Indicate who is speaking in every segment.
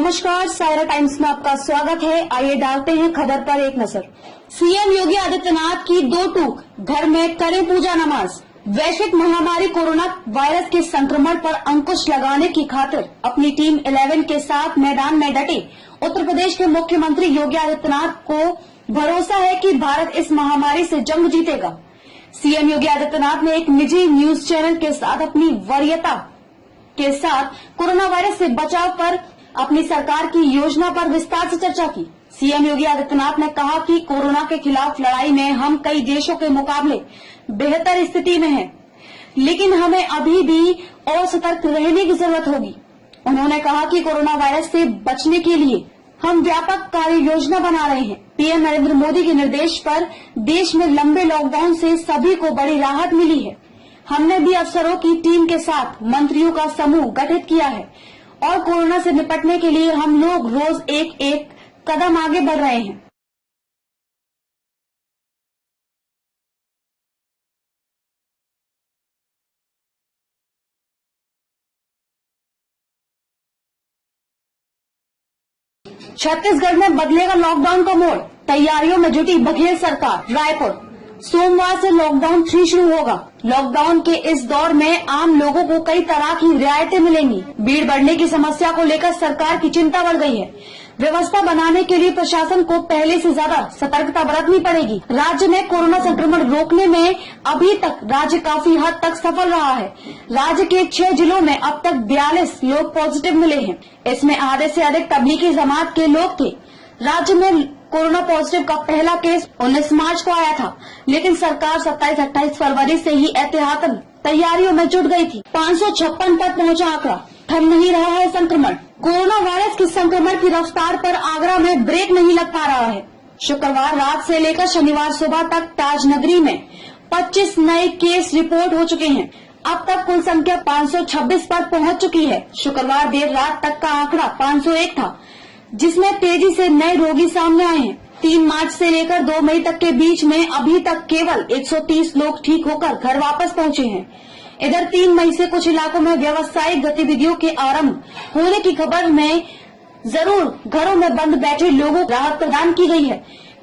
Speaker 1: नमस्कार, सायरा टाइम्स में आपका स्वागत है। आइए डालते हैं खबर पर एक नजर। सीएम योगी आदित्यनाथ की दो टूक, घर में करें पूजा नमाज। वैश्विक महामारी कोरोना वायरस के संक्रमण पर अंकुश लगाने की खातिर अपनी टीम 11 के साथ मैदान में डटे उत्तर प्रदेश के मुख्यमंत्री योगी आदित्यनाथ को भरोसा है कि भारत इस महामारी से जंग जीतेगा। सीएम योगी आदित्यनाथ ने एक निजी न्यूज चैनल के साथ अपनी वरीयता के साथ कोरोना वायरस से बचाव पर अपनी सरकार की योजना पर विस्तार से चर्चा की। सीएम योगी आदित्यनाथ ने कहा कि कोरोना के खिलाफ लड़ाई में हम कई देशों के मुकाबले बेहतर स्थिति में हैं, लेकिन हमें अभी भी और सतर्क रहने की जरूरत होगी। उन्होंने कहा कि कोरोना वायरस से बचने के लिए हम व्यापक कार्य योजना बना रहे हैं। पीएम नरेंद्र मोदी के निर्देश पर देश में लंबे लॉकडाउन से सभी को बड़ी राहत मिली है। हमने भी अफसरों की टीम के साथ मंत्रियों का समूह गठित किया है और कोरोना से निपटने के लिए हम लोग रोज एक एक कदम आगे बढ़ रहे हैं। छत्तीसगढ़ में बदलेगा लॉकडाउन का मोड़, तैयारियों में जुटी बघेल सरकार। रायपुर, सोमवार से लॉकडाउन 3 शुरू होगा। लॉकडाउन के इस दौर में आम लोगों को कई तरह की रियायतें मिलेंगी। भीड़ बढ़ने की समस्या को लेकर सरकार की चिंता बढ़ गई है। व्यवस्था बनाने के लिए प्रशासन को पहले से ज्यादा सतर्कता बरतनी पड़ेगी। राज्य में कोरोना संक्रमण रोकने में अभी तक राज्य काफी हद तक सफल रहा है। राज्य के 6 जिलों में अब तक 42 लोग पॉजिटिव मिले हैं। इसमें आधे से अधिक तबलीगी जमात के लोग थे। राज्य में कोरोना पॉजिटिव का पहला केस 19 मार्च को आया था, लेकिन सरकार 27-28 फरवरी से ही एहतियातन तैयारियों में जुट गई थी। 556 तक पहुंचा आंकड़ा। थम नहीं रहा है संक्रमण। कोरोना वायरस के संक्रमण की रफ्तार पर आगरा में ब्रेक नहीं लग पा रहा है। शुक्रवार रात से लेकर शनिवार सुबह तक ताजनगरी में 25 नए केस रिपोर्ट हो चुके हैं। अब तक कुल संख्या 526 पर पहुंच चुकी है। शुक्रवार देर रात तक का आंकड़ा 501 था, जिसमें तेजी से नए रोगी सामने आए हैं। 3 मार्च से लेकर 2 मई तक के बीच में अभी तक केवल 130 लोग ठीक होकर घर वापस पहुंचे हैं। इधर 3 मई से कुछ इलाकों में व्यावसायिक गतिविधियों के आरंभ होने की खबर में जरूर घरों में बंद बैठे लोगों को राहत प्रदान की गई है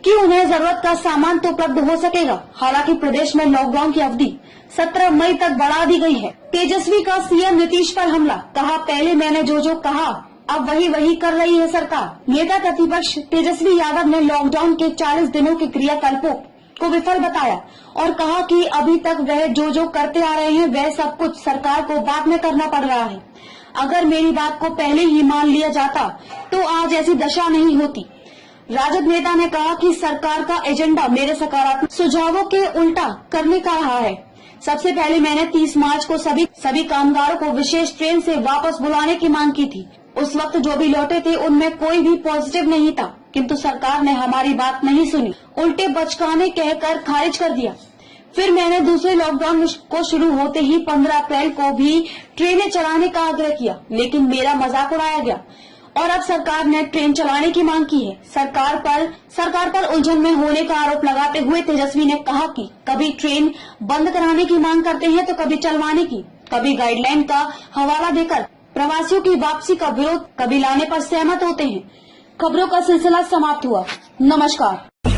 Speaker 1: कि उन्हें जरूरत का सामान तो उपलब्ध हो सकेगा। हालांकि प्रदेश में लॉकडाउन की अवधि 17 मई तक बढ़ा दी गई है। तेजस्वी का सीएम नीतीश पर हमला, कहा पहले मैंने जो कहा अब वही कर रही है सरकार। नेता प्रतिपक्ष तेजस्वी यादव ने लॉकडाउन के 40 दिनों के क्रियाकल्पों को विफल बताया और कहा कि अभी तक वह जो करते आ रहे हैं वह सब कुछ सरकार को बाद में करना पड़ रहा है। अगर मेरी बात को पहले ही मान लिया जाता तो आज ऐसी दशा नहीं होती। राजद नेता ने कहा कि सरकार का एजेंडा मेरे सकारात्मक सुझावों के उल्टा करने का रहा है। सबसे पहले मैंने 30 मार्च को सभी कामगारों को विशेष ट्रेन से वापस बुलाने की मांग की थी। उस वक्त जो भी लौटे थे उनमें कोई भी पॉजिटिव नहीं था, किंतु सरकार ने हमारी बात नहीं सुनी, उल्टे बचकाने कहकर खारिज कर दिया। फिर मैंने दूसरे लॉकडाउन को शुरू होते ही 15 अप्रैल को भी ट्रेनें चलाने का आग्रह किया, लेकिन मेरा मजाक उड़ाया गया और अब सरकार ने ट्रेन चलाने की मांग की है। सरकार पर उलझन में होने का आरोप लगाते हुए तेजस्वी ने कहा कि कभी ट्रेन बंद कराने की मांग करते हैं तो कभी चलवाने की, कभी गाइडलाइन का हवाला देकर प्रवासियों की वापसी का विरोध, कभी लाने पर सहमत होते हैं। खबरों का सिलसिला समाप्त हुआ। नमस्कार।